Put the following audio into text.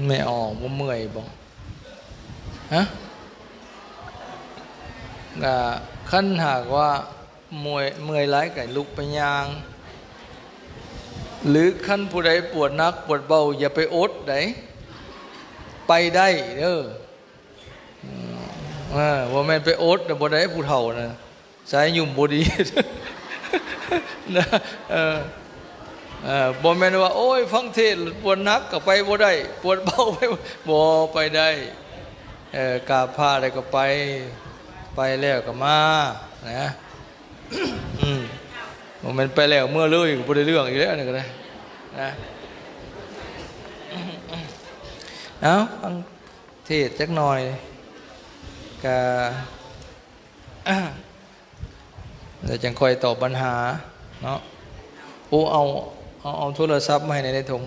ไม่ออกบ่เมื่อยบ่ฮะขั้นหากว่าเมื่อยหลายก็ลุกไปย่างหรือขั้นผู้ใดปวดนักปวดเบาอย่าไปอดได้ไปได้เด้อว่าแม่นไปอดแต่บ่ได้ผู้เฒ่านะสายยุ่มบ่ดีนะบ่แม่นว่าโอ้ยฟังเทศปวดนักก็ไปบ่ได้ปวดเบาไปบ่ไปได้กราบผ้าได้ก็ไปแล้วก็มานะบ่แม่นไปแล้วเมื่อเลยก็บ่ได้เรื่องอีกแล้วนี่ก็ได้นะเอาฟังเทศจักหน่อยก็เดี๋ยวจังค่อยตอบปัญหาเนาะโอ้เอาโทรศัพท์มาให้ในถุง